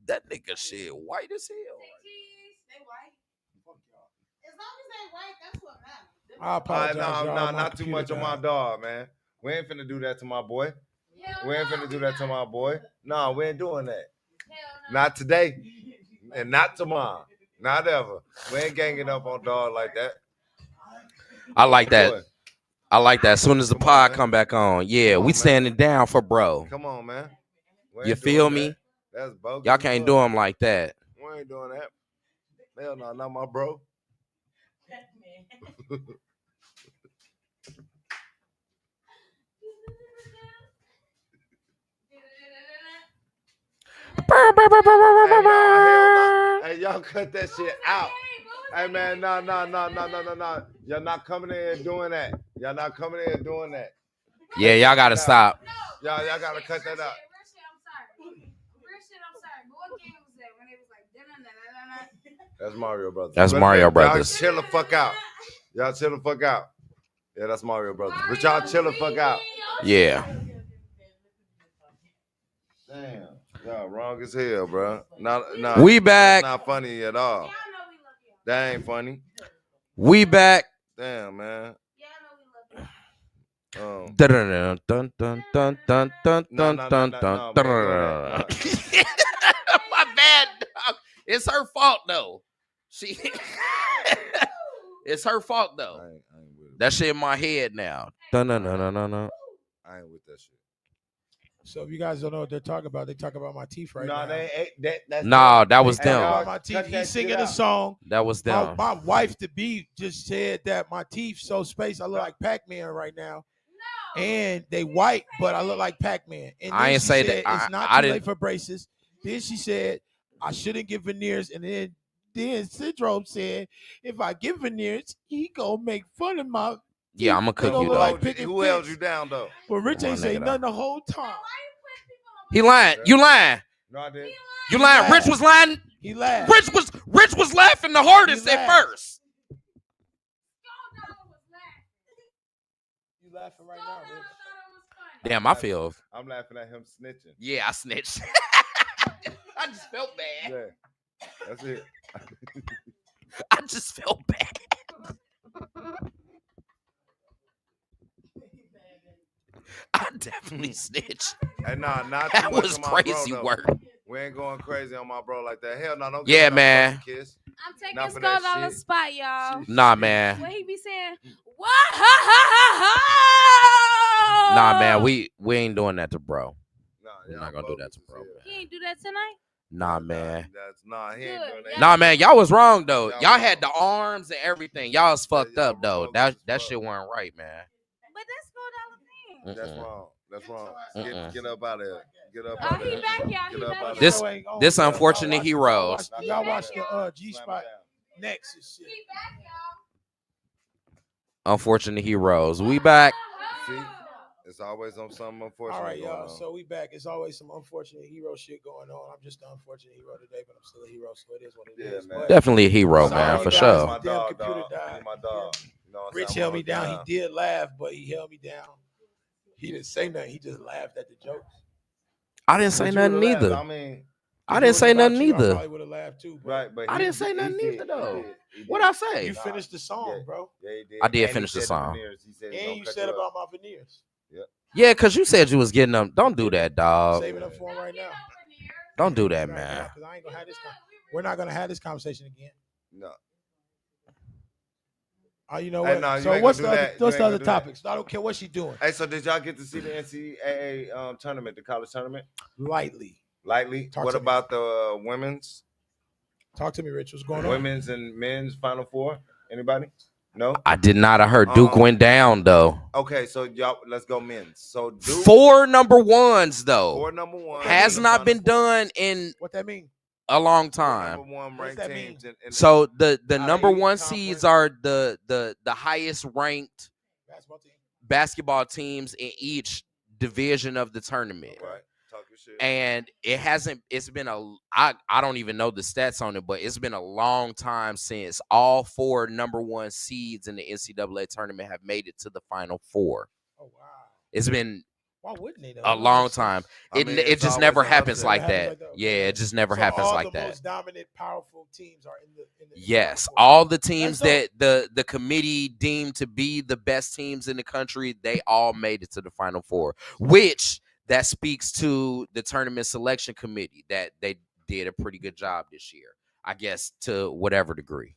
That nigga shit white as hell. They white. As long as they white, that's what matters. I apologize, y'all. Not too much on my dog, man. We ain't finna do that to my boy. We ain't finna do that to my boy. No, we ain't doing that. Not today, and not tomorrow. Not ever. We ain't ganging up on dog like that. I like that. I like that. As soon as the pod come back on, yeah, we standing down for bro. Come on, man. You feel me? That's bogus. Y'all can't do him like that. We ain't doing that. Hell no, not my bro. Hey, y'all cut that shit out. Hey man, no. Y'all not coming in here doing that. Y'all not coming in here doing that. Yeah, y'all gotta stop. Y'all gotta cut that out. That's Mario Brothers. That's Mario Brothers. Y'all chill the fuck out. Y'all chill the fuck out. Yeah, that's Mario Brothers. But y'all chill the fuck out. Yeah. Damn. Y'all wrong as hell, bro. We back. That's not funny at all. That ain't funny. We back. Damn, man. Dun dun dun dun dun dun dun dun dun. My bad, dog. It's her fault though. She. It's her fault though. I ain't with it. That shit in my head now. Dun dun dun dun dun. I ain't with that shit. So if you guys don't know what they're talking about, they talk about my teeth right now. That was them. My teeth. He's singing a song. That was them. My wife to be just said that my teeth so spaced. I look like Pac-Man right now. No. And they white, but I look like Pac-Man. And I ain't say that. It's not too late for braces. Then she said I shouldn't get veneers, and then Syndrome said if I get veneers, he gonna make fun of my. Yeah, I'm gonna cook you though. Like who held you down though? But Rich ain't say nothing the whole time. He lying. You lying. No, I didn't. You lying. Rich was lying. He laughed. Rich was laughing the hardest at first. You laughing right now, Rich? Damn, I feel. I'm laughing at him snitching. Yeah, I snitched. I just felt bad. Yeah, that's it. I just felt bad. I definitely snitched. Hey, not that was crazy bro, work. We ain't going crazy on my bro like that. Hell no, don't. Yeah, man. Kiss. I'm taking Skull on the spot, y'all. Nah, man. What he be saying? What? Nah, man. We ain't doing that to bro. Nah, we're not gonna do that to bro. Man. He ain't do that tonight. Nah, man. He ain't doing that. Nah, man. Y'all was wrong though. Y'all had the arms and everything. Y'all was fucked up though. That shit wasn't right, man. But that's $4 thing. That's wrong. That's wrong. Get up out of here. Get up out of here. He back, This y'all. this unfortunate heroes. Y'all watch the G-Spot next and shit. He back, y'all. Unfortunate heroes. We back. See? It's always on something unfortunate. All right, y'all. On. So we back. It's always some unfortunate hero shit going on. I'm just an unfortunate hero today, but I'm still a hero, so it is what it is. Man. Definitely a hero, man, for sure. My dog, computer died. My dog. You know Rich held me down. He did laugh, but he held me down. He didn't say nothing. He just laughed at the jokes. I didn't say nothing either. Laughed. I mean, I didn't say nothing either. I probably would have laughed too. Right, but I didn't say nothing either though. What'd I say? You finished the song, bro. Yeah, he did. I did finish the song. And you said about my veneers. Yeah, because you said you was getting them. Don't do that, dog. Saving up for him right now. Don't do that, man. Because I ain't gonna have this. We're not gonna have this conversation again. No. You know what? Hey, no, so what's the other topics? I don't care what she's doing. Hey, so did y'all get to see the NCAA tournament, the college tournament? Lightly. What about the women's? Talk to me, Rich. What's going on? Women's and men's Final Four. Anybody? No. I did not. I heard Duke went down though. Okay, so y'all, let's go men's. So Duke, 4 number ones though. 4 number one has not been done in what that mean? A long time. Number one ranked teams so the number one seeds are the highest ranked basketball teams in each division of the tournament. Right. Talk your shit. And it's been I don't even know the stats on it, but it's been a long time since all 4 number one seeds in the NCAA tournament have made it to the Final Four. Oh wow. It's been Why wouldn't they though? A That long makes sense. time. I It mean, it it's just always never an happens upset. like It happens that. like that, okay. Yeah, it just never So happens all like the that. most dominant, powerful teams are in the Yes, Final Four. all the teams That's that the committee deemed to be the best teams in the country, they all made it to the Final Four, which that speaks to the tournament selection committee that they did a pretty good job this year, I guess, to whatever degree.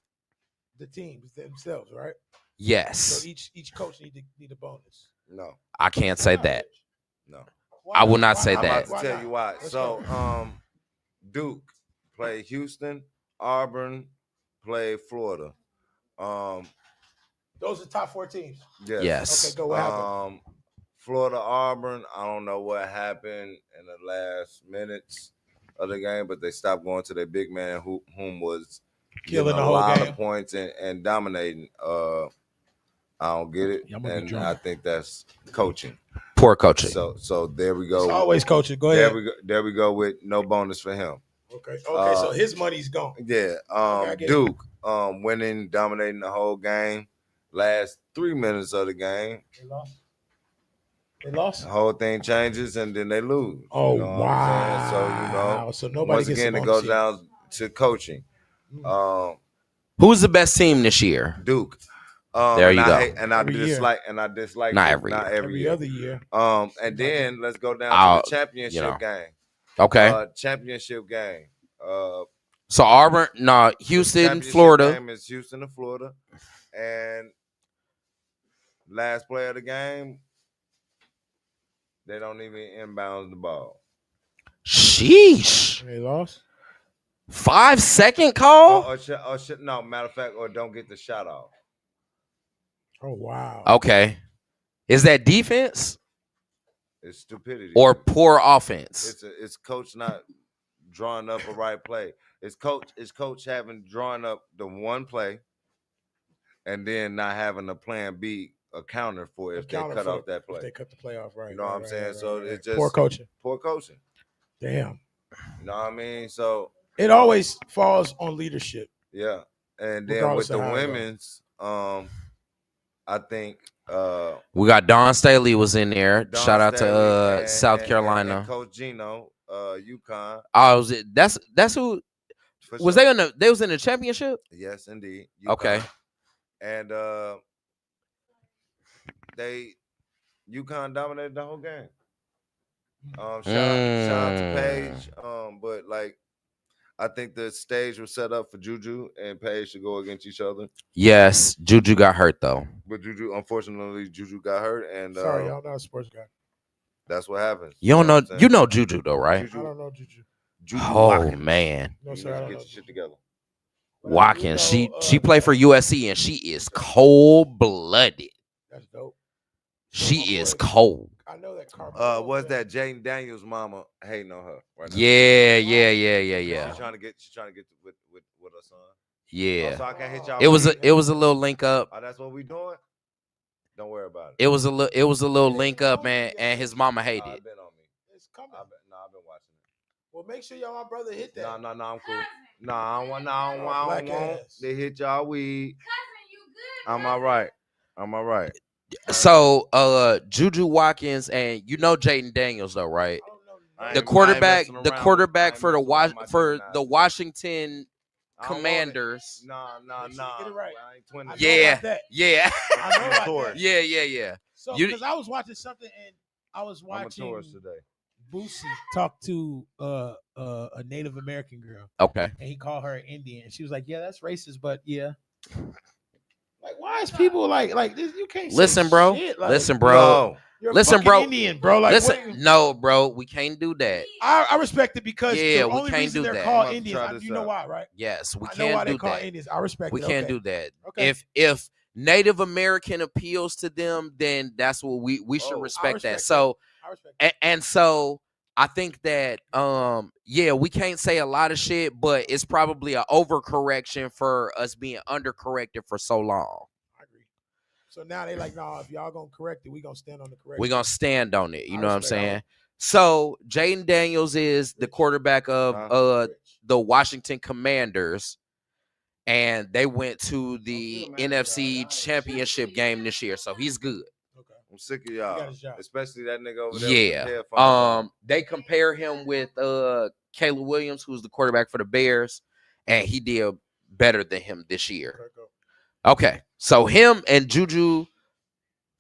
the teams themselves, right? Yes, So each coach need a bonus. No, I can't say Why not, that. Rich? no. Why I will not Why say I'm that. about to tell you why. Let's So, go. Duke played Houston, Auburn played Florida. Those are top 4 teams. Yes. Yes. Okay, go. What happened? Florida, Auburn. I don't know what happened in the last minutes of the game, but they stopped going to their big man, whom was Killing getting the a whole lot game. of points and dominating. I don't get it, Yeah, I'm gonna be and drunk. I think that's coaching. Poor coaching. So there we go. It's always coaching. Go ahead. There we go with no bonus for him. Okay. So his money's gone. Yeah. I get it. Duke winning, dominating the whole game. Last 3 minutes of the game, They lost. the whole thing changes and then they lose. Oh, you know what I'm saying? wow. So nobody once gets again, a it bonus goes here. down to coaching. Who's the best team this year? Duke. There you go. I Every year. dislike Not Duke, every not year. every year. other year. And then let's go down to the championship game. Okay. Championship game. So Auburn, no, The Houston, championship Florida. game is Houston and Florida. And last play of the game, they don't even inbound the ball. Sheesh. They lost. 5-second call? No, matter of fact, or don't get the shot off. Oh, wow. Okay. Is that defense It's stupidity. or poor offense? It's coach not drawing up a right play. It's coach having drawn up the one play and then not having a plan B accounted for if they cut off that play. If they cut the play off, right. You know what I'm saying? So it's just poor coaching. Poor coaching. Damn. You know what I mean? So It always falls on leadership. yeah. And then Regardless with the of how it goes. women's, I think We got Don Staley was in there. Don Shout out to Staley and- South and Carolina. Coach Gino, UConn. Oh, that's who For was sure. they was in the championship? Yes, indeed. Okay. And UConn dominated the whole game. Shout out to Paige. But like I think the stage was set up for Juju and Paige to go against each other. Yes, Juju got hurt though. But unfortunately, Juju got hurt, and Sorry, y'all not a sports guy. that's what happens. You don't know what I'm saying? you know Juju though, right? I don't know Juju. Juju Oh Watkins. man. No, You sir. I need to don't get know your shit Juju. together. Watkins. You know, She played for USC and she is cold blooded. That's dope. She my is boy. cold. I know that Carmelo. Was that Jaden Daniels' mama hating on her right now? Yeah. She's trying to get with her son. Yeah. So I can't hit y'all. It was with a little link up. Oh, that's what we doing. Don't worry about it. It was a little link up, man, and his mama hated Nah, it. it's been on me. It's coming. I've been watching it. Well, make sure y'all my brother hit that. No, I'm cool. No, I don't want Black ass. they hit y'all weed. Cousin, you good? I'm all right. I'm all right. So Juju Watkins and you know Jaden Daniels though, right? I don't know. I The ain't quarterback messing the around quarterback with- for I ain't messing around with my the gymnastics. Washington I don't want it. Commanders. Nah. Make sure you get it right. I ain't twin I know it. Yeah. about that. Yeah. I know about Taurus. that. Yeah. So, You- because I was watching something and I was I'm a watching Taurus today. Boosie talk to a Native American girl, Okay. and he called her an Indian, and she was like, "Yeah, that's racist, but yeah." Like, why is people like this? You can't say Listen, bro. shit. Like, Listen, bro. No. you're a listen, fucking bro. Indian, bro. Like, Listen, what- no, bro, we can't do that. I respect it because Yeah, the we only can't reason do they're that. I'm called about to Indians, try this you know out. why, right? Yes, we I know why can't they do call that. Indians. I respect We it. can't Okay. do that. Okay. If Native American appeals to them, then that's what we should Oh, I respect that. respect So I respect it. and so I think that yeah, we can't say a lot of shit, but it's probably an overcorrection for us being undercorrected for so long. I agree. So now they like, nah, if y'all gonna correct it, we gonna stand on the correction. We're gonna stand on it. You I know what I'm respect saying? So Jaden Daniels is the quarterback of the Washington Commanders, and they went to the NFC Championship game this year, so he's good. Okay. I'm sick of He got y'all, his job. especially that nigga over there. Yeah. With the headphones on. They compare him with Caleb Williams, who's the quarterback for the Bears, and he did better than him this year. Okay, so him and Juju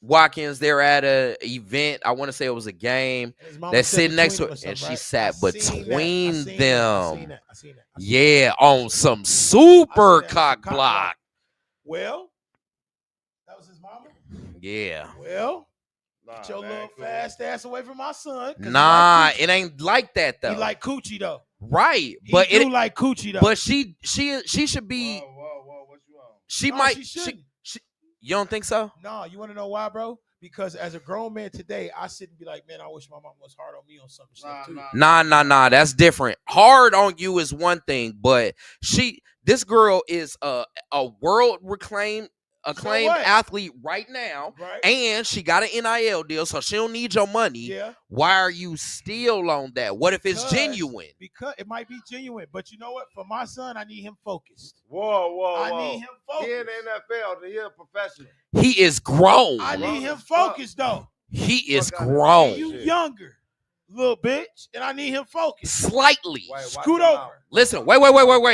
Watkins, they're at a event. I want to say it was a game. They're sitting next to her, and she sat between them. I seen that. Yeah, on some super cock block. Well, that was his mama. Yeah. Well, get your little fast ass away from my son. Nah, it ain't like that though. He like coochie though. Right, He but do it like coochie though. But she should be. Whoa, what you on? She No, might. she shouldn't. You don't think so? No, you want to know why, bro? Because as a grown man today, I sit and be like, man, I wish my mom was hard on me on some stuff too. Nah. That's different. Hard on you is one thing, but this girl is a world acclaimed athlete right now, Right? and she got an NIL deal, so she don't need your money. Yeah. Why are you still on that? What if it's genuine? Because it might be genuine, but you know what? For my son, I need him focused. Whoa. I need him focused. He in the NFL. He a professional. He is grown. I need him focused though. He is Fuck out of grown. You younger, little bitch, and I need him focused. Slightly. Wait, watch Scoot him out. over. Listen, wait though, Sorry to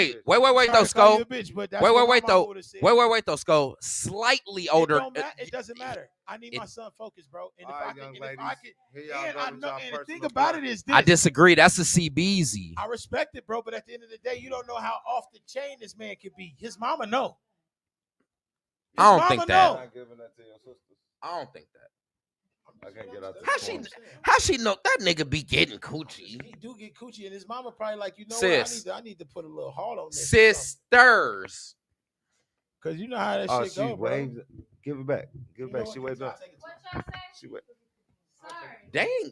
call you Sko. a bitch, but that's Wait what my though. mama would've said. Wait though, Sko. Slightly older. It doesn't matter. I need my son focused, bro. And All right, young ladies. and Here y'all go I with know, y'all and the thing personal about growth. it is this. I disagree. That's a CBZ. I respect it, bro, but at the end of the day, you don't know how off the chain this man could be. His mama know. His I don't think mama that. know. Not giving that to your sisters. I don't think that. I can't get out How she know that nigga be getting coochie? He do get coochie, and his mama probably like, you know Sis. what? I need to put a little heart on this. Sisters. Because you know how that Oh, shit she go, bro. waves. Give it back. Give it You know back. what? She waves up. What y'all say? She waved. Sorry. Dang. I'm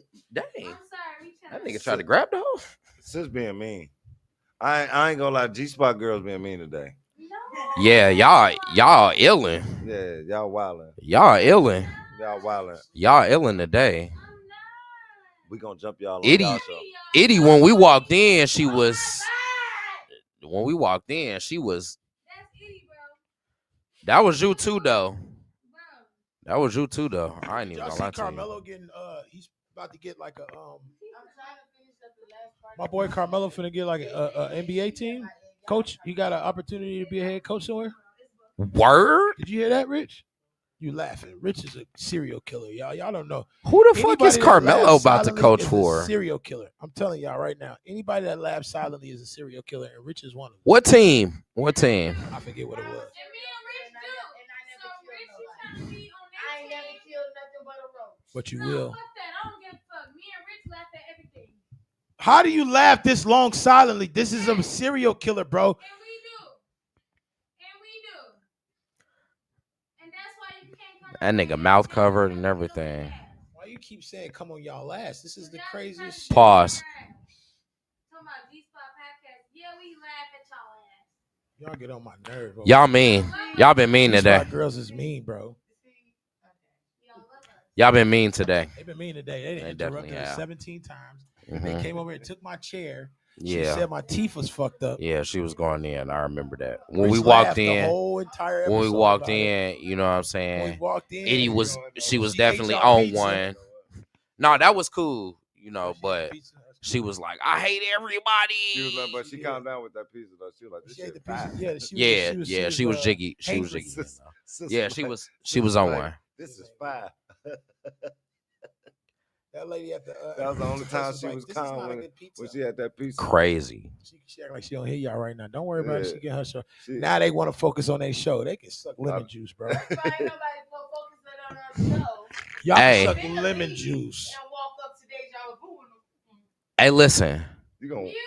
sorry. We That trying nigga tried to grab the hoe. Sis being mean. I ain't gonna lie. G-Spot girls being mean today. No. Yeah, y'all illin'. Yeah, y'all wildin'. Y'all illin'. Y'all wildin'. Y'all illin' today. I'm not. We gonna jump y'all on Itty. y'all show. Itty, when we walked in, she was. When we walked in, she was. That's Itty, bro. That was you too, though. Bro. That was you too, though. I ain't even Y'all gonna see lie to you. Carmelo getting he's about to get like a I'm trying to finish up the last part. my boy Carmelo finna get like a NBA team coach. He got an opportunity to be a head coach somewhere. Word? Did you hear that, Rich? You laughing? Rich is a serial killer, y'all. Y'all don't know. Who the fuck is Anybody that Carmelo laughs about to silently coach is a for? serial killer. I'm telling y'all right now. Anybody that laughs silently is a serial killer, and Rich is one of them. What team? What team? I forget what it was. And me and Rich do. So Rich, you trying to be on that I ain't never team? killed nothing but a roach. But you No, will. fuck that. I don't give a fuck. Me and Rich laugh at everything. How do you laugh this long silently? This is a serial killer, bro. And we do. And that's why you can't come That nigga mouth covered and everything. Why you keep saying come on y'all last? This is the Y'all craziest just shit. Pause. Talking about G-Spot podcast. Yeah, we laugh at y'all ass. Y'all get on my nerve. bro. Y'all mean. Y'all been mean These today. white girls is mean, bro. Y'all love us. Y'all been mean today. They've been mean today. They They didn't definitely interrupt us have. 17 times. They Mhm. came over and took my chair. She Yeah. said my teeth was fucked up. Yeah, she was going in. I remember that. When Rich we laughed walked the in, whole entire when we episode walked about it. in, you know what I'm When we saying? walked in, She was She definitely ate y'all on pizza. one. No, that was cool, you know, She ate but pizza. That's she cool. was like, I hate everybody. She was like, but she Yeah. calmed down with that pizza though. She was like, this She ate shit the pizza. fire. Yeah, She was jiggy. She was angry. jiggy. you know. Sis Yeah, was like, she was on like, one. This is fire. That lady at the. That was the only time she like, was "This is calm not a when good pizza." she had that pizza. Crazy. She act like she don't hear y'all right now. Don't worry about it. Yeah. She get her show. She- Now they want to focus on their show. They can suck lemon juice, bro. But ain't nobody focusing on our show. Y'all Hey. can suck lemon juice. And walk up to Deja Vu and Hey, listen. You gonna Mute the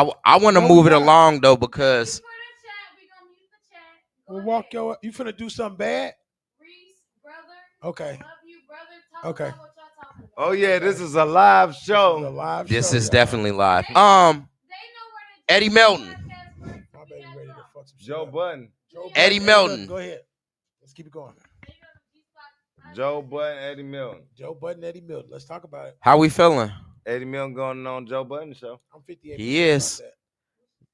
chat. I want to No, move we it not. along though because For the chat, we gonna mute the chat. Go We'll ahead. walk your. You finna do something bad? Reese, brother. Okay. Love you, brother. Talk Okay. about what y'all talking about. Oh yeah, this is a live This is a show. live this show, is y'all. definitely live. They know where the Eddie Melton. podcast works. My baby ready to fuck some shit Joe up. Button. Joe Eddie Budden, Melton. Go ahead. Let's keep it going. They go to G-Spot. Joe Button, Eddie Milton. Joe Budden, Eddie Milton. Let's talk about it. How we feeling? Eddie Milton going on Joe Button show. I'm 58. He is.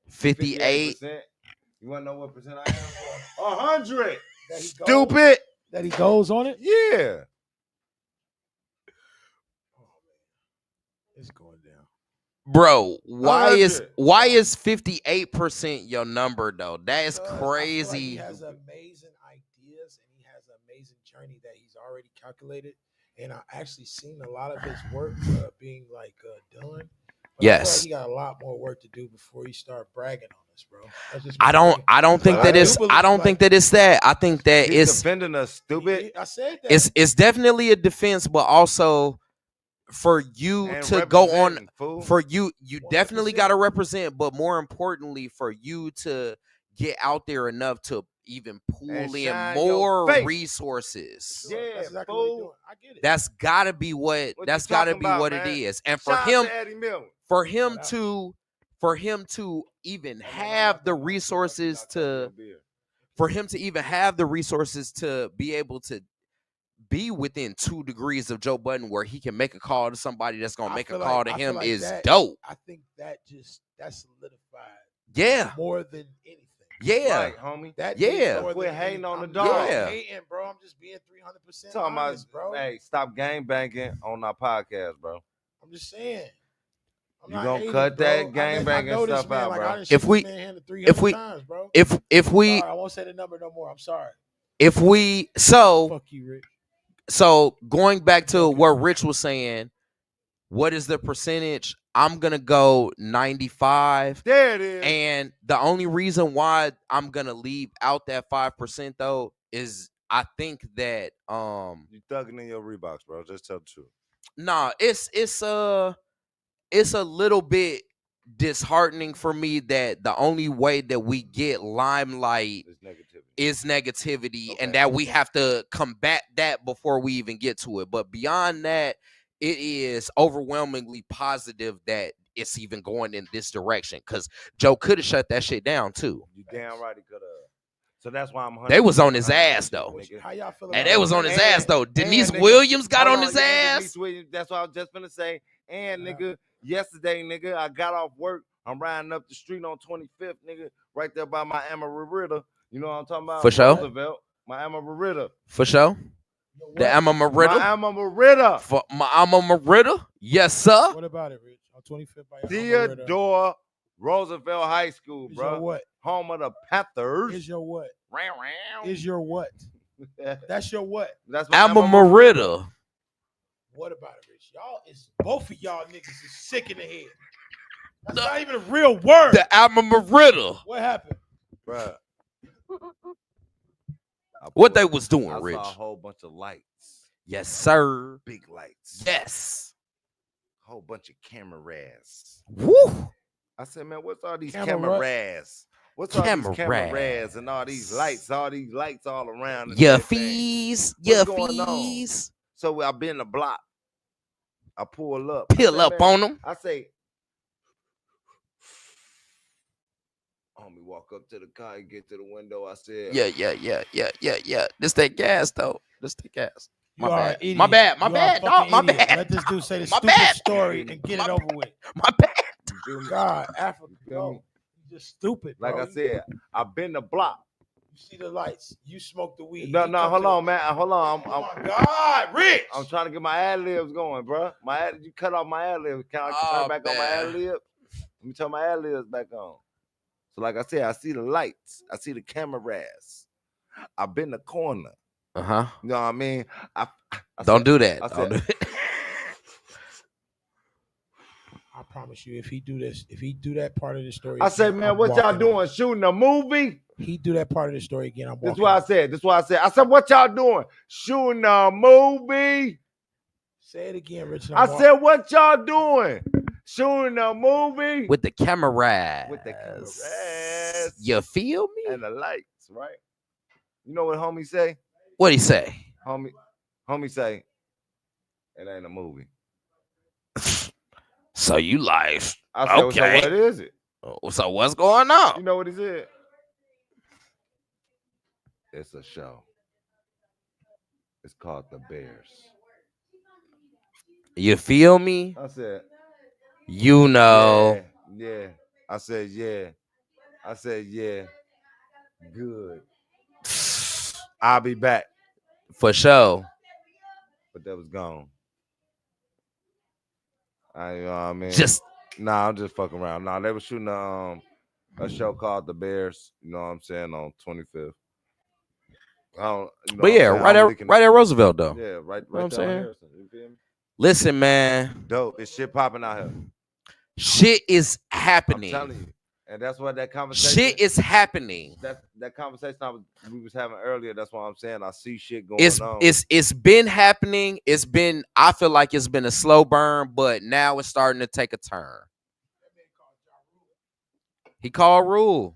58. 58%. You wanna know what percent I am for? 100. That he goes, Stupid. That he goes on it. Yeah. It's going down. Bro, why 100. is 58% your number though? That is Because I feel like he crazy. has amazing ideas and he has an amazing journey that he's already calculated. And I actually seen a lot of his work being done. But I feel like Yes. he got a lot more work to do before he start bragging on us, bro. That's just I my don't opinion. I don't think But that I it's do I believe, don't think that it's that. I think that He's it's defending us, stupid. I said that. it's definitely a defense, but also for you And to go on representing, fool. for you definitely 100%. got to represent, but more importantly for you to get out there enough to even pull And in shine your more face. resources. Sure, Yeah, that's exactly what he's fool. doing. I get it. That's gotta be what What that's you gotta talking be about, what man? it is. And for Shout out him to Eddie Milton. for him Shout out. to even have the resources to be able to be within 2 degrees of Joe Budden where he can make a call to somebody that's gonna I make a feel call like- to I feel him like is that- dope. I think that's solidified Yeah. more than anything. Yeah. Right, homie. That Yeah. did more Quit than hating anything. on the I'm dog. not Yeah. hating, bro. I'm just being 300% Talking about, honest, bro. hey, stop gang banging on our podcast, bro. I'm just saying. I'm You not gonna hating, cut bro. that gang I banging know this stuff man, out, like, bro. I done shook If we- this man hand 300 times, bro. if we Sorry, I won't say the number no more. I'm sorry. so Fuck you, Rick. So going back to Okay. what Rich was saying, what is the percentage? I'm gonna go 95. There it is. And the only reason why I'm gonna leave out that 5% though is I think that You thugging in your Reeboks, bro. Just tell the truth. nah, it's a little bit disheartening for me that the only way that we get limelight It's negativity. is negativity Okay. and that we have to combat that before we even get to it. But beyond that, it is overwhelmingly positive that it's even going in this direction because Joe could have shut that shit down too. You damn right he could have. So that's why I'm. They was on his 100% ass, behind though. that shit, nigga. How y'all feel And about they was on his ass though. And, Denise nigga, Williams got hold on his yeah, ass. Denise Williams, that's what I was just gonna say. And Yeah. nigga, yesterday, nigga, I got off work. I'm riding up the street on 25th, nigga, right there by my Amarita. You know what I'm talking about? For sure. Roosevelt, my Amarita. For sure. What? The Emma My Merida. Amarita. For my Emma Merida. Yes, sir. What about it, Rich? On 25th by Theodore Roosevelt High School, Is your bro. what? Home of the Panthers. Is your what? Round, round. Is your what? That's your what? That's my Emma Merida. What about it, Rich? Y'all is both of y'all niggas is sick in the head. That's not even a real word. The Emma Merida. What happened? Bruh. What they was doing, I Rich? saw a whole bunch of lights. Yes, sir. Big lights. Yes. Whole bunch of cameras. Woo. I said, man, what's all these Camera- cameras? What's all these Cameras. cameras and all these lights all around? and Your everything? fees. What's Your going on? fees. So I've been the block. I pull up. I Peel say, up man, on them. I say, homie, walk up to the car and get to the window. I said, Yeah. This that gas though. This that gas. You My are bad. an idiot. My bad. My You are a bad. fucking Dog. My idiot. bad. Let this dude say the My stupid bad. story and get it My over with. My bad. you feel me? God, Africa, feel bro. me? You just stupid, Like bro. I said, I've been the block. You see the lights. You smoke the weed. No, He no, come hold to the- on, man. Hold on. Oh my God, Rich. I'm trying to get my ad libs going, bro. You cut off my ad libs. Can I Oh, turn back on my man. ad libs? Let me turn my ad libs back on. So, like I said, I see the lights. I see the cameras. I've been the corner. Uh-huh. You know what I mean? I Don't said- do that. I Don't said- do it. I promise you, if he do that part of the story, I said, again, man, I'm what y'all walking doing? out. Shooting a movie? He do that part of the story again. I'm That's walking. what I out. said. That's what I said. I said, what y'all doing? Shooting a movie? Say it again, Rich. and I I'm said, what y'all doing? Shooting a movie? With the camera. With the cameras. You feel me? And the lights, right? You know what homie say? What'd he say? Homie say, it ain't a movie. So you like, I said, Okay. so what is it? so what's going on? You know what he said? It's a show. It's called The Bears. You feel me? I said, You know. yeah. I said, yeah. I said, yeah. Good. I'll be back. For sure. But that was gone. You know what I mean? Just Nah, I'm just fucking around. Nah, they were shooting a show called The Bears. You know what I'm saying, on 25th. I don't, you know but what I'm yeah, saying? I'm leaking right at Roosevelt though. Yeah, right what I'm there on saying? Harrison. You feel me? Listen, man, Dope. It's shit popping out here. shit is I'm happening. telling you. And that's what that conversation. Shit is happening. That conversation we was having earlier. That's what I'm saying. I see shit going It's on. it's been happening. I feel like it's been a slow burn, but now it's starting to take a turn. He called Rule.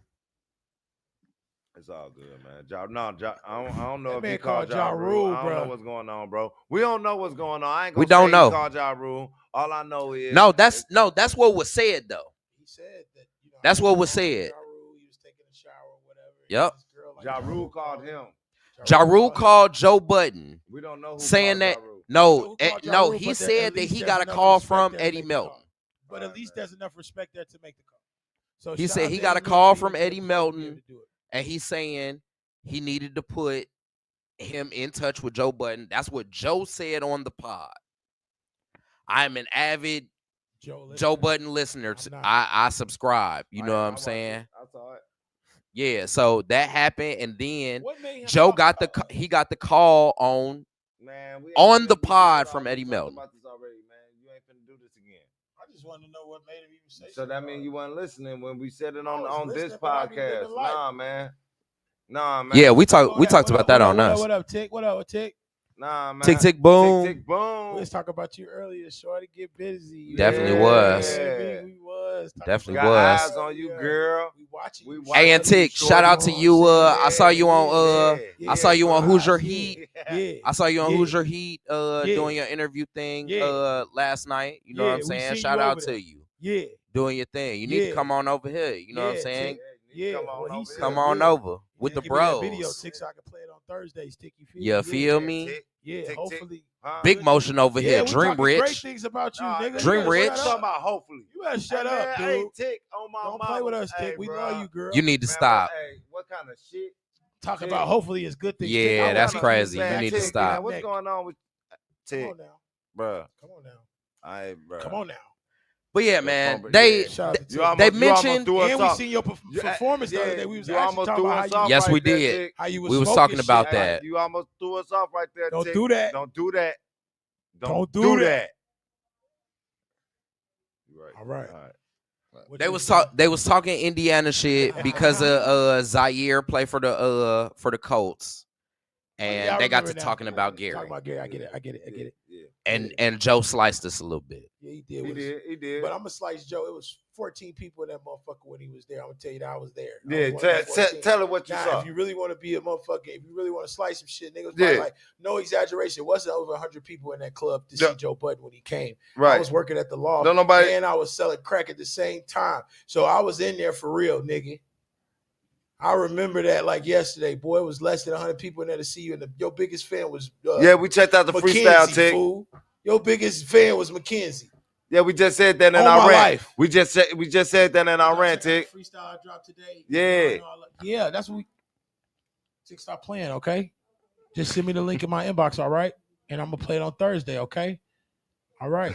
It's all good, man. I don't know That if he man called called Ja Ja Rule. Rule, I don't know bro. what's going on, bro. We don't know what's going on. I ain't gonna We don't say know. he called Ja Rule. All I know is That's what was said though. He said that. You know, That's what was Ja said. Rule, he was taking a shower or whatever. Yep. This girl, like, Ja Rule called him. Ja Rule called Joe Budden. We don't know who saying called that Ja Rule. no, he said that he got a call from Eddie Melton. But at least there's enough respect there to make the call. So He shout said out he to got a Eddie call Melton. from He was Eddie the first to be able Melton, to do it. and he's saying he needed to put him in touch with Joe Budden. That's what Joe said on the pod. I'm an avid Joe Budden listener. I subscribe. You know what I'm saying? I saw it. Yeah. So that happened, and then What made him Joe talk got about that? he got the call on Man, on the pod from Eddie Melton. About this already, man. You ain't finna do this again. I just want to know what made him even say. So that means you weren't listening when we said it I on was this listening, but I be living podcast. life. Nah, man. Yeah, we talked about that on us. What up, Tick? What up, Tick? Nah, man. Tick tick boom. Tick tick boom. We was talking about you earlier. Shorty get busy. Definitely was. Yeah, we was. Definitely Got was. eyes on you, girl. We watching. We Hey, and Tick, shout out to you. I saw you on I saw you on Hoosier Heat. Yeah. I saw you on Yeah. Hoosier Heat doing your interview thing last night. You know what I'm we saying? seen Shout you out over to there. you. Yeah. Doing your thing. You need to Yeah. come on over here. You know what I'm Yeah, saying? Tick. Yeah. Come on, Well, he over said, here. Come on yeah. over with the Give me that video, bros. Tick, so I can play it on Thursdays. Tick, you feel You me? feel me? Tick, Yeah, tick, hopefully. huh? Big motion over Yeah, here. we Dream talking great Rich. things about you, Nah, nigga. Dream You better Rich. shut Talking up. about hopefully. You better shut Hey, up, man, dude. Hey, Tick, on my Don't mama. play with us, Tick. Hey, We bro. love you, girl. You need to Man, stop. Hey, what kind of shit? Talking Tick. about hopefully it's good things. Yeah, Tick, I that's wanna- crazy. Man, You need to Tick, stop. man, What's going on with Come Tick, on now. bro? Come on now. Bro. Come on now. But yeah, Your man, phone- they yeah. Shout out to they Tick. You almost mentioned threw us And we off. seen your performance the other day. We was you actually almost talking threw about us how off you, Yes, right we there, did. Tick. how you was We was smoking talking about shit. that. You almost threw us off right there, Don't Tick. do that. Don't do that. Don't do that. Right. All right. What They you was saying? talking Indiana shit because Zaire play for the Colts, and yeah, I they got to remember now. talking about Gary. Talking about Gary. I get it. Yeah. And Joe sliced us a little bit. Yeah, he did. He did. But I'm gonna slice Joe. It was 14 people in that motherfucker when he was there. I'm gonna tell you that I was there. I Yeah, was one of the 14. tell her what you Now, saw. if you really want to be a motherfucker, if you really want to slice some shit, niggas probably like, no exaggeration. It wasn't over 100 people in that club to see Joe Budden when he came. Right. I was working at the loft, Don't nobody. and I was selling crack at the same time. So I was in there for real, nigga. I remember that like yesterday, boy. It was less than 100 people in there to see you, and your biggest fan was Yeah, we checked out the Mackenzie, freestyle, Tick. fool. Your biggest fan was Mackenzie. Yeah, we just said that in On our my rant. life. We just said that in our rant, Tick. Freestyle I dropped today. Yeah. Yeah, that's what we. Tick, stop playing, okay? Just send me the link in my inbox, all right? And I'm gonna play it on Thursday, okay? All right.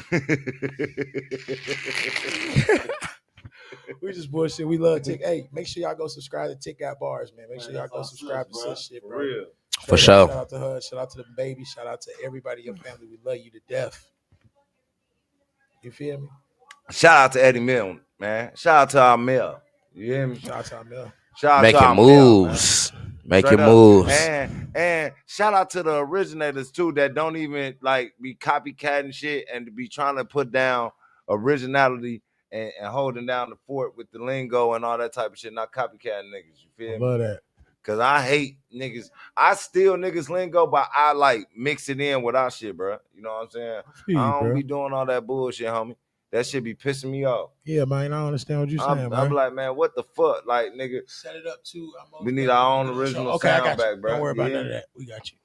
We just bullshit. We love Tick. Hey, make sure y'all go subscribe to Tick Got Bars, man. Make sure y'all go subscribe to this shit, bro. real. For sure. Shout out to her. Shout out to the baby. Shout out to everybody in your family. We love you to death. You feel me? Shout out to Eddie Milton, man. Shout out to our mayor. You hear me? Shout out to Amel. Shout out to Making our moves. Mayor, man. Making Straight up. moves. And shout out to the originators too that don't even like be copycatting shit and to be trying to put down originality and holding down the fort with the lingo and all that type of shit, not copycatting niggas. You feel I me? love that. Cause I hate niggas. I steal niggas lingo, but I like mix it in with our shit, bro. You know what I'm saying? I don't be doing all that bullshit, homie. That shit be pissing me off. Yeah, man. I understand what you're saying, I'm like, man, what the fuck? Like, nigga, set it up too. we need our own original Okay, I sound got you. back, bro. Don't worry about Yeah. none of that. We got you.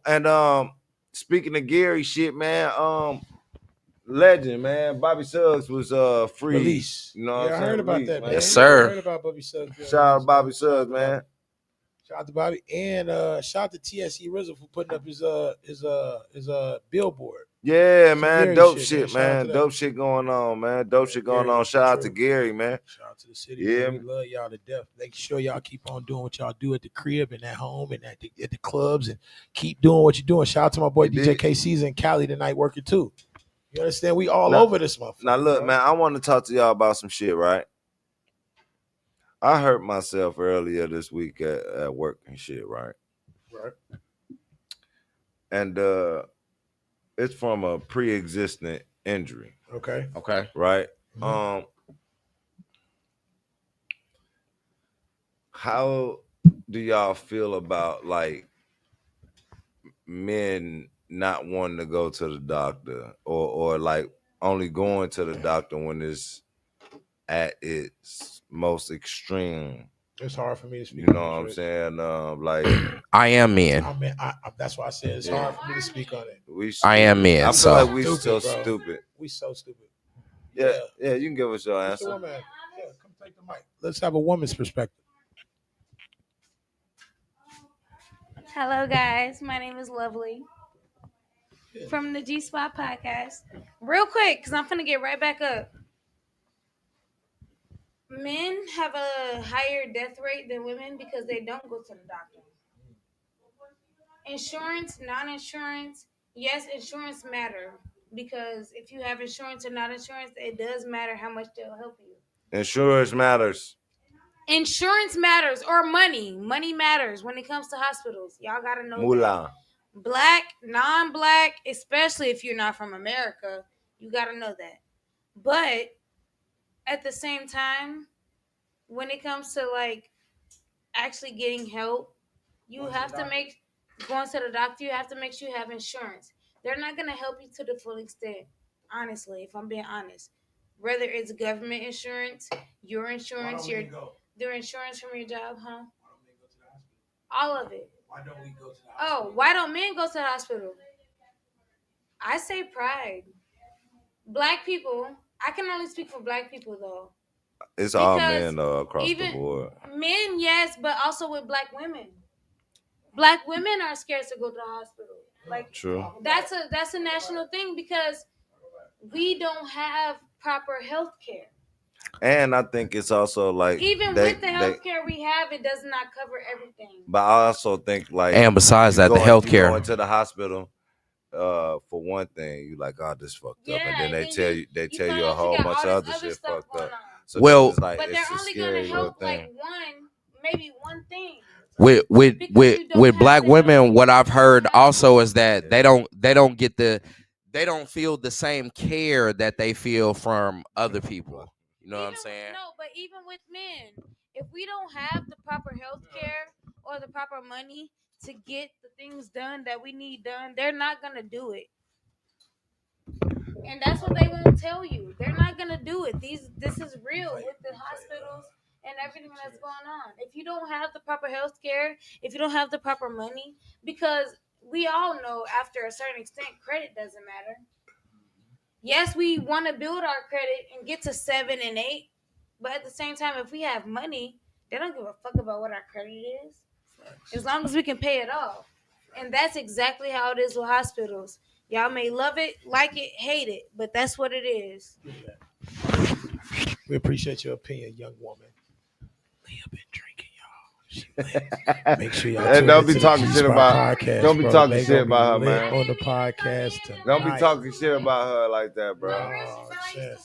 And speaking of Gary shit, man, legend, man, Bobby Suggs was free. Release. You know what Yeah, I I'm saying? heard about Release, that, man. man. Yes, sir. I heard about Bobby Suggs. Shout out to Bobby Suggs, man. Shout out to Bobby and shout out to TSE Rizzo for putting up his billboard. Yeah, Some man. Gary Dope shit, shit, man. Shout out man. to Dope shit going on, man. Dope shit going Gary, on. Shout out to true. Gary, man. Shout out to the city. Yeah. Man. We love y'all to death. Make sure y'all keep on doing what y'all do at the crib and at home and at the clubs and keep doing what you're doing. Shout out to my boy You DJ dig? KC's in Cali tonight working too. You understand? We all Now- over this motherfucker. Now look, bro. man, I want to talk to y'all about some shit, right? I hurt myself earlier this week at work and shit, right? Right. And it's from a pre-existing injury, Okay. Okay. right? Mhm. How do y'all feel about like men not wanting to go to the doctor or like only going to the doctor when it's at its most extreme? It's hard for me to speak. You know on what I'm this, saying? Like I am men. I mean, that's why I said it's hard for me to speak on it. we. I am stupid. men, I feel so- like we Stupid, so bro. stupid. We so stupid. Yeah, yeah. You can give us your Mr. answer. Woman, yeah, come take the mic. Let's have a woman's perspective. Hello, guys. My name is Lovely from the G Spot podcast. Real quick, because I'm finna get right back up. Men have a higher death rate than women because they don't go to the doctor. Insurance, non-insurance, yes, insurance matter because if you have insurance or not insurance, it does matter how much they'll help you. Insurance matters. Insurance matters or money. Money matters when it comes to hospitals. Y'all gotta know that. Moolah. Black, non-black, especially if you're not from America, you gotta know that. But at the same time, when it comes to like actually getting help, you have to make going to the doctor. You have to make sure you have insurance. They're not gonna help you to the full extent. Honestly, if I'm being honest, whether it's government insurance, your insurance, their insurance from your job, huh? All of it. Why don't we go to the Oh, why don't men go to the hospital? I say pride. Black people, I can only speak for black people though. It's all Because men across the even board. Men, yes, but also with black women. Black women are scared to go to the hospital. Like True. that's a national thing because we don't have proper health care. And I think it's also like Even with the health care we have, it does not cover everything. But I also think like And besides that, the you healthcare. go into the hospital for one thing, you like, oh, this fucked up, and then they tell you find a out whole got bunch all of this other shit stuff fucked going up. on. So Well- this is like, But they're it's a only scary gonna little help thing. like maybe one thing. with with Because with you don't with have black the women, health what care. I've heard You don't have also is that they don't get they don't feel the same care that they feel from other people. You know what I'm saying? No, but even with men, if we don't have the proper health care or the proper money to get the things done that we need done, they're not gonna do it. And that's what they won't tell you. They're not gonna do it. This is real with the hospitals and everything that's going on. If you don't have the proper health care, if you don't have the proper money, because we all know after a certain extent, credit doesn't matter. Yes, we want to build our credit and get to 7 and 8, but at the same time, if we have money, they don't give a fuck about what our credit is, as long as we can pay it off. And that's exactly how it is with hospitals. Y'all may love it, like it, hate it, but that's what it is. We appreciate your opinion, young woman. Leah been drinking, y'all. She lit. Make sure y'all And tune don't into be the talking G shit Spot about- podcast, don't be bro. talking They shit gonna be about her, lit man. on the podcast tonight. Don't be talking shit about her like that, bro. Oh, shit.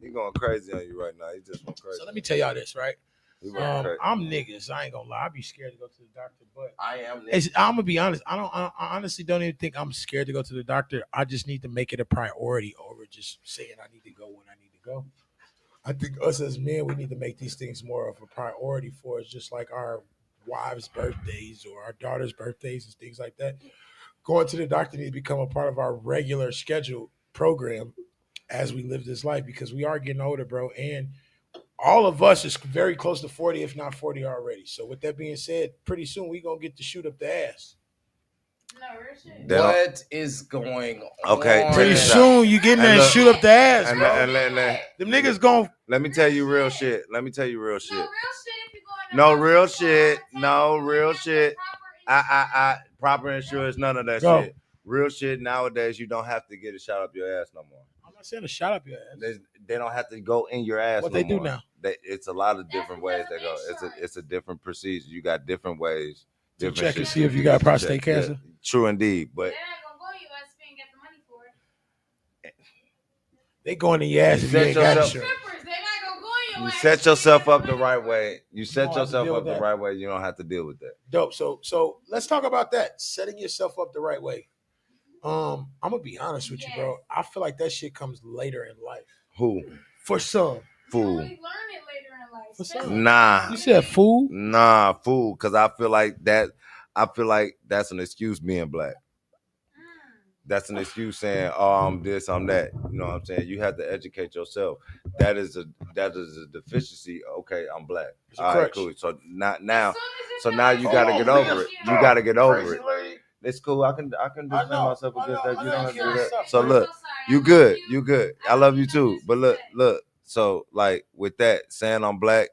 He going crazy on you right now. He just went crazy. So let me tell y'all this, right? He went crazy. I'm niggas. I ain't gonna lie. I be scared to go to the doctor, but I am. I'm gonna be honest. I honestly don't even think I'm scared to go to the doctor. I just need to make it a priority over just saying I need to go when I need to go. I think us as men, we need to make these things more of a priority for us, just like our wives' birthdays or our daughters' birthdays and things like that. Going to the doctor needs to become a part of our regular scheduled program as we live this life because we are getting older, bro. And all of us is very close to 40, if not 40 already. So with that being said, pretty soon we gonna get to shoot up the ass. No, real shit. They don't- What is going on? Okay, check Pretty this out. soon you getting there And and look, shoot up the ass, And, bro. and Them niggas gon' let me tell you real shit. Let me tell you real No, shit. real shit. If you go in the No hospital, real I'm shit. telling No you, real you have shit. the proper insurance. Proper insurance, none of that Go. shit. Real shit nowadays, you don't have to get a shot up your ass no more. I'm not saying a shot up your ass. They don't have to go in your ass. What no they do more. now? It's a lot of different ways they go. It's a different procedure. You got different ways. To Different check and shit see if you got prostate cancer. Yeah, true indeed, but They're not gonna go you unless you ain't get the money for it. They going in your ass if you ain't got yourself- insurance. Strippers, they're not gonna go you. you unless set you yourself ain't got up the money right for it. way. You set don't have to yourself deal up with the that. right way. You don't have to deal with that. Dope. So let's talk about that. Setting yourself up the right way. I'm gonna be honest with you, bro. I feel like that shit comes later in life. Who? For some. You Fool. only learn it later in life. For especially- some. Nah. You said fool? Nah, fool. Because I feel like that's an excuse being black. That's an excuse saying, "Oh, I'm this, I'm that." You know what I'm saying? You have to educate yourself. That is a deficiency. Okay, I'm black. It's a All right, crutch. cool. So now, As soon as so feel now like you you're gotta old, get over it. You gotta get over Crazy it. lady. It's cool. I can defend myself against that. You don't have to do that. Stop. So I'm look, so sorry. I you love good. you. You good. I I love don't you need no too. But look, disrespect. So like with that saying I'm black,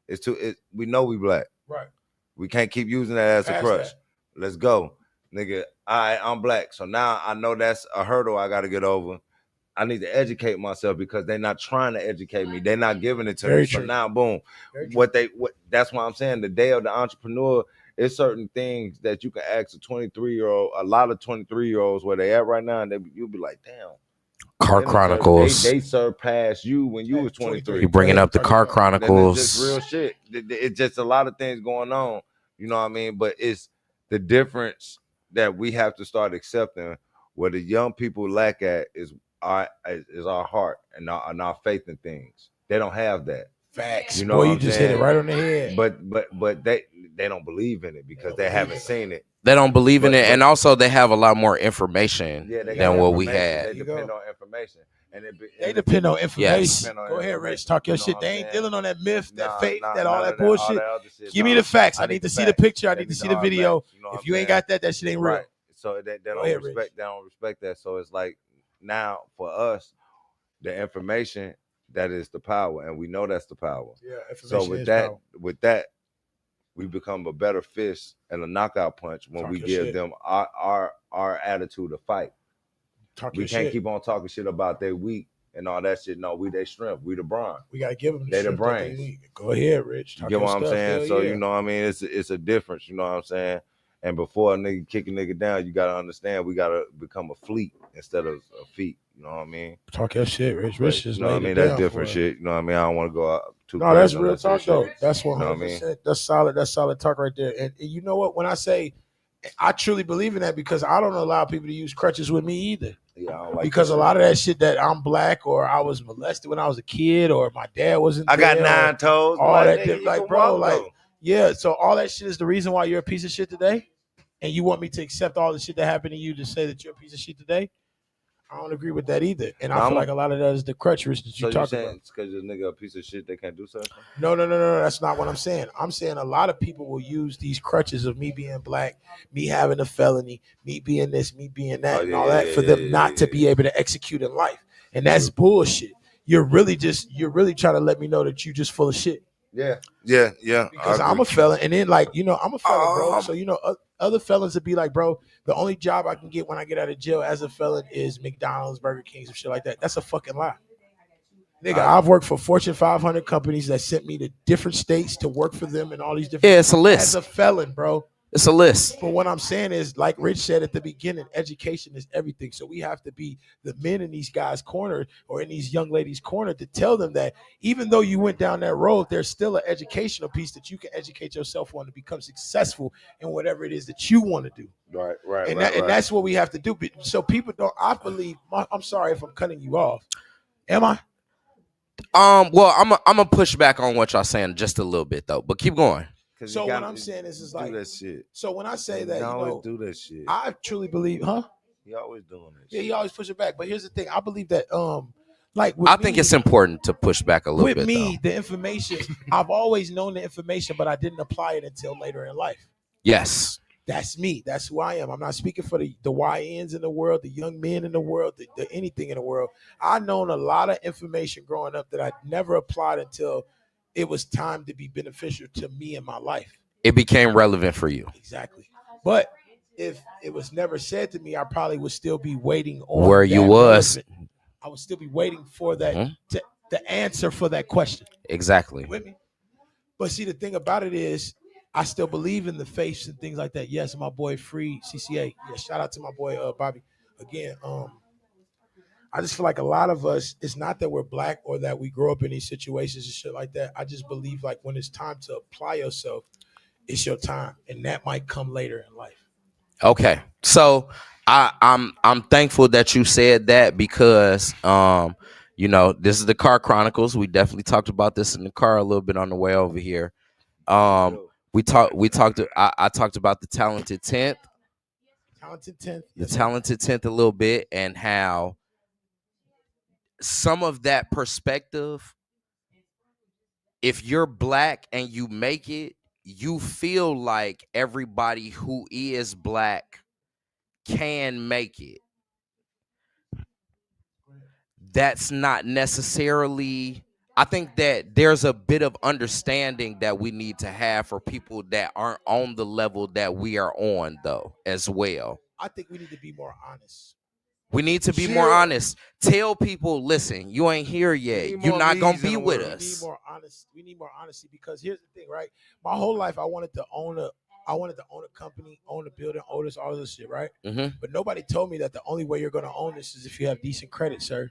it's too. We know we black. Right. We can't keep using that as a Pass crutch. that. Let's go, nigga. All right, I'm black. So now I know that's a hurdle I got to get over. I need to educate myself because they're not trying to educate me. They're not giving it to Very me. So true. now, boom. Very true. That's why I'm saying the day of the entrepreneur is certain things that you can ask a 23-year-old, a lot of 23-year-olds where they at right now, and you'll be like, damn. Car They Chronicles. They surpassed you when you was 23. You bringing up the Car Then Chronicles. it's just real shit. It's just a lot of things going on. You know what I mean? But it's the difference that we have to start accepting. Where the young people lack at is our heart and our faith in things. They don't have that. Facts. You know Boy, what you I'm just saying? hit it right on the head. But they don't believe in it because they haven't seen it. They don't believe in But- it, and also they have a lot more information Yeah, they than got what we information. had. They There you depend go. on information, and They depend on information. Yes. Depend on Go ahead, information, Rich. Talk your you know shit. what They I'm ain't saying? dealing on that myth, that faith, Nah, that all none that of bullshit. all that other shit, Give me nah. the facts. I I need to the see the facts. picture. I They need to need see the the hard video. facts, you know what If I'm you ain't saying? got that, that shit ain't real. Right. So they Go don't ahead, respect. Rich. They don't respect that. So it's like now for us, the information that is the power, and we know that's the power. Yeah, So information with is that, power. we become a better fist and a knockout punch when Talk we your give shit. them our attitude to fight. Talk We your can't shit. keep on talking shit about their weak and all that shit. No, we their strength. We the brawn. We gotta give them They the strength that brains. need. Go ahead, Rich. You Talk get your what I'm stuff. saying? Hell So yeah. you know what I mean? It's a difference, you know what I'm saying? And before a nigga kick a nigga down, you gotta understand we gotta become a fleet instead of a feet. You know what I mean? Talk your shit, Rich. Rich But, just you know what I laid mean? it That's down different for us. shit. You know what I mean? I don't want to go out too No, that's crazy on real that talk shit. though. That's You know 100%. what I mean? That's solid. That's solid talk right there. And you know what? When I say I truly believe in that because I don't allow people to use crutches with me either. Yeah, I don't like Because that a shit. lot of that shit that I'm black or I was molested when I was a kid or my dad wasn't I got there, 9 toes. all Like, that nigga, dip- you like, can bro, walk, like- though. Yeah, so all that shit is the reason why you're a piece of shit today? And you want me to accept all the shit that happened to you to say that you're a piece of shit today? I don't agree with that either. And I No, feel like a lot of that is the crutch Rich, that So you you talking saying about. it's because this nigga a piece of shit they can't do something? No. That's not what I'm saying. I'm saying a lot of people will use these crutches of me being black, me having a felony, me being this, me being that, Oh, and yeah, all that yeah, for yeah, them yeah, not to yeah, be able to execute in life. And that's bullshit. You're really trying to let me know that you just full of shit. Yeah. Because I'm a felon, and then like I'm a felon, bro. So other felons would be like, bro, the only job I can get when I get out of jail as a felon is McDonald's, Burger King, some shit like that. That's a fucking lie, nigga. I've worked for Fortune 500 companies that sent me to different states to work for them and all these different. Yeah, it's a As list. a felon, bro. It's a list. But what I'm saying is, like Rich said at the beginning, education is everything. So we have to be the men in these guys' corner or in these young ladies' corner to tell them that even though you went down that road, there's still an educational piece that you can educate yourself on to become successful in whatever it is that you want to do. Right. And that's what we have to do. So people don't. I believe. I'm sorry if I'm cutting you off. Am I? Well, I'm gonna push back on what y'all saying just a little bit though, but keep going. So what I'm saying is do like. that shit. So when I say that, He always do that shit. I truly believe, huh? He always doing that Yeah, shit. he always push it back. But here's the thing: I believe that, like, with I think me- it's important to push back a little with bit. me, the information. I've always known the information, but I didn't apply it until later in life. Yes. That's me. That's who I am. I'm not speaking for the YNs in the world, the young men in the world, the anything in the world. I known a lot of information growing up that I never applied until it was time to be beneficial to me in my life. It became relevant for you. Exactly. But if it was never said to me, I probably would still be waiting on Where you that was. relevant- I would still be waiting for that Mhm. the answer for that question. Exactly. You with me? But see, the thing about it is, I still believe in the faiths and things like that. Yes, my boy Free CCA. Yeah, shout out to my boy Bobby. Again, I just feel like a lot of us, it's not that we're black or that we grow up in these situations and shit like that. I just believe like when it's time to apply yourself, it's your time, and that might come later in life. Okay, so I'm thankful that you said that because you know, this is the Car Chronicles. We definitely talked about this in the car a little bit on the way over here. I talked about the talented 10th, Talented 10th. the Yes, sir. talented 10th a little bit, and how some of that perspective, if you're black and you make it, you feel like everybody who is black can make it. That's not necessarily, I think that there's a bit of understanding that we need to have for people that aren't on the level that we are on, though, as well. I think we need to be more honest. We need to be more honest. Tell people, listen, you ain't here yet. need You're more not gonna leads in be the with world. We need us. more honest. We need more honesty because here's the thing, right? My whole life, I wanted to own a company, own a building, own this, all this shit, right? Mm-hmm. But nobody told me that the only way you're going to own this is if you have decent credit, sir.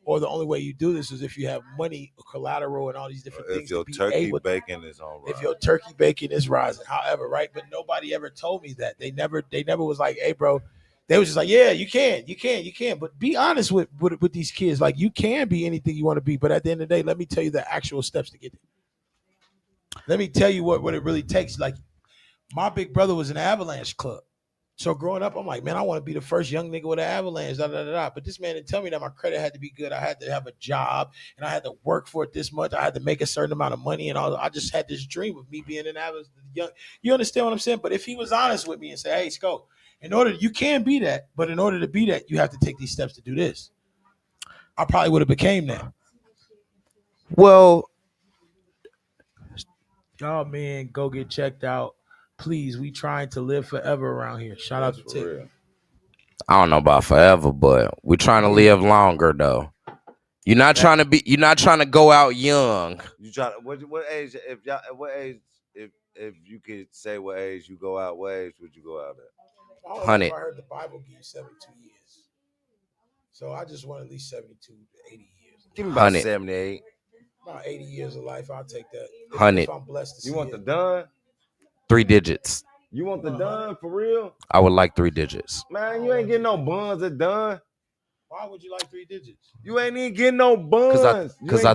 Or the only way you do this is if you have money, collateral, and all these different things. If your to be turkey able to- bacon is on if your turkey bacon is rising, however, right? But nobody ever told me that. They never was like, hey, bro. They was just like, yeah, you can. But be honest with these kids. Like, you can be anything you want to be. But at the end of the day, let me tell you the actual steps to get there. Let me tell you what it really takes. Like, my big brother was in the Avalanche Club. So growing up, I'm like, man, I want to be the first young nigga with an Avalanche, But this man didn't tell me that my credit had to be good. I had to have a job, and I had to work for it this much. I had to make a certain amount of money, and all. I just had this dream of me being an Avalanche young. You understand what I'm saying? But if he was honest with me and say, hey, Sco, you can be that, but in order to be that, you have to take these steps to do this. I probably would have became that. Well, Y'all, man, go get checked out. Please, we trying to live forever around here. Shout out to Tim. I don't know about forever, but we're trying to live longer, though. You're not trying to go out young. You try to what age? If you could say what age you go out, what age would you go out at? I don't know 100. if I heard the Bible give you 72 years. So I just want at least 72 to 80 years. Give me about 100. 78. About 80 years of life, I'll take that. 100. If I'm blessed to You see want it. the done? 3 digits. You want the done for real? I would like 3 digits. Man, you ain't getting no buns at done. Why would you like 3 digits? You ain't even getting no buns. Because I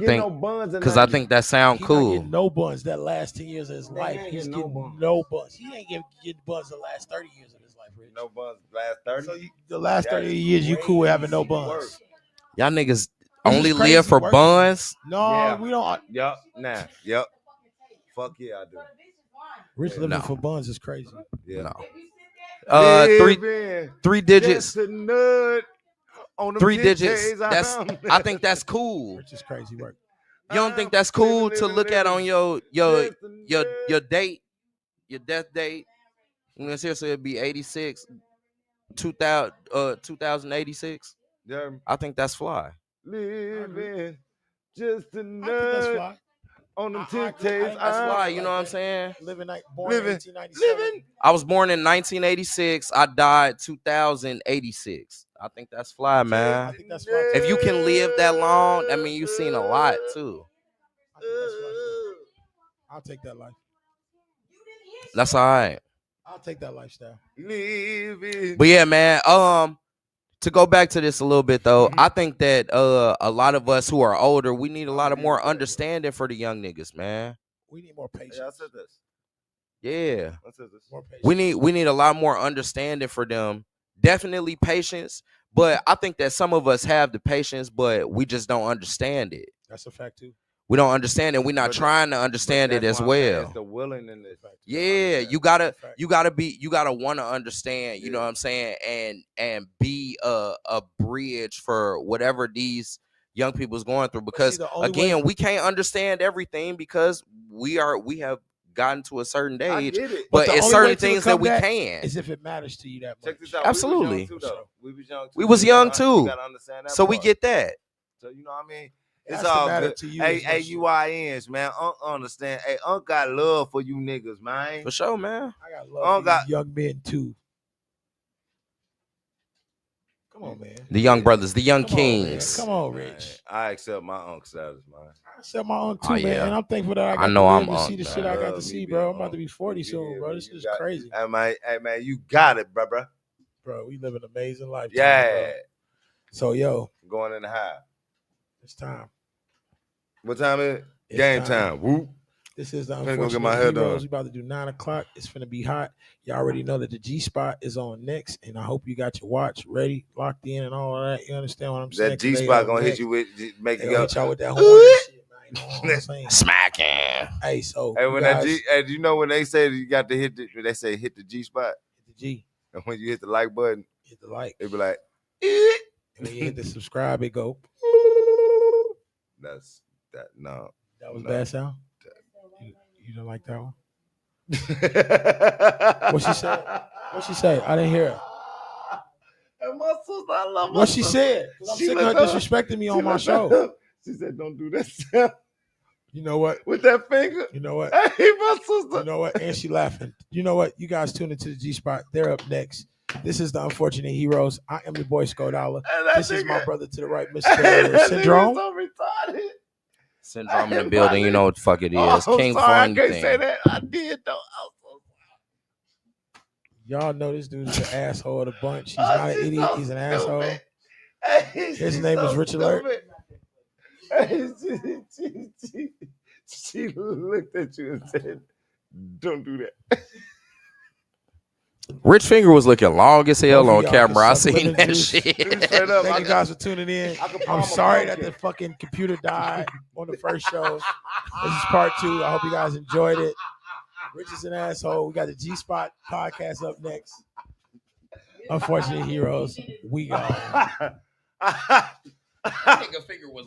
think that sound He not cool. getting no buns that last 10 years of his Nigga life. ain't He's getting getting no buns. no buns. He ain't getting buns the last 30 years of his life, Rich. No buns last 30. So the last That 30 is years, you cool with having no crazy buns. work. Y'all niggas This only is crazy live for work. buns. No, Yeah. we don't. Yup. Nah. Yup. Fuck yeah, I do. Rich living No. for buns is crazy. Yeah. No. Three Living digits. just a nut on them 3 10 digits. days That's. I'm- I think that's cool. Rich is crazy work. You don't think that's cool to look at on your date, your death date? You know, seriously, it'd be 86, 2086. Yeah. I think that's fly. Living just a I think that's nut fly. on them I 10 agree. days That's I- fly. I You like know what I'm that. saying? Living like born Living. in 1897. Living. I was born in 1986. I died 2086. I think that's fly, I man. think that's fly. If you can live that long, I mean, you've seen a lot too. I think that's fly. I'll take that life. That's all right. I'll take that lifestyle. Living. But yeah, man. To go back to this a little bit though, I think that a lot of us who are older, we need a lot of more understanding for the young niggas, man. We need more patience. Yeah, I said this. Yeah. I said this. More patience. We need a lot more understanding for them. Definitely patience, but I think that some of us have the patience, but we just don't understand it. That's a fact too. We don't understand it. We're not But trying to understand it That's as why I'm saying well. It's the willingness. Yeah, you gotta want to understand. You know Yeah. what I'm saying, and be a bridge for whatever these young people's going through. Because the only again, way- we can't understand everything because we have gotten to a certain I age, get it. but the it's only certain way to things that we comeback can. is if it matters to you that much. Check this out. Absolutely. We was young too. We was You young gotta- too. You gotta understand that. So we part. get that. So you know what I mean? It It's has to all matter good. to you Hey, as much as- UINs, man. Understand. Hey, got love for you niggas, man. For sure, man. I got love for got- these young men too. Come on, man. The young brothers, the young Come on, man. kings. Come on, Rich. I accept my uncle status, man. I accept my own too, Oh, man. yeah. And I'm thankful that I got know to I'm live to see unk, the man. shit I got Love to me see, being bro. I'm about unk. to be 40 You soon, get bro. me. This You is got- crazy. Hey, man, you got it, bro. Bro, we live an amazing life. Yeah. So, yo, Going in the high. it's time. What time is it? It's Game time. Whoop. This is the Finna go get Unfortunate my hair done. Heroes. We about to do 9 o'clock. It's finna be hot. You already know that the G spot is on next, and I hope you got your watch ready, locked in, and all of that. You understand what I'm saying? That 'Cause they G spot up gonna hit next. you with, make They you gonna go. hit y'all with that horn and shit, man. You know what I'm saying? Smacking. Hey, so Hey, you when guys, that G, hey, do you know when they say you got to hit they say hit the G spot, hit the G, and when you hit the like button, hit the like, it be like, and when you hit the subscribe, it go. that's that. No. That was No. bad sound. You don't like that one? What she said? What she say? I didn't hear her. And my sister, I love my What she sister. said? 'Cause I'm She sick of her looked up- disrespecting me She on my looked show. up. She said, "Don't do that sound You know what? with that finger." You know what? Hey, my sister. You know what? And she laughing. You know what? You guys tune into the G Spot. They're up next. This is the Unfortunate Heroes. I am your boy Skodala. And that This is my nigga- brother to the right, Hey, Mr. that Syndrome. nigga so retarded. Syndrome in the building. You know what the fuck it is. Oh, King sorry, I Fun can't thing. say that. I did though. Y'all know this dude's the asshole of the bunch. He's Oh, not an she's idiot. so He's an stupid. asshole. Hey, His she's name is Rich Alert. stupid. Hey, she looked at you and said, "Don't do that." Rich Finger was looking long as hell Both of on y'all camera. I can suck seen lemon that juice. shit. Straight up, Thank you guys for tuning in. I could I'm palm a sorry that pumpkin. the fucking computer died on the first show. This is part 2. I hope you guys enjoyed it. Rich is an asshole. We got the G Spot podcast up next. Unfortunate Heroes. We gone. Nigga Finger was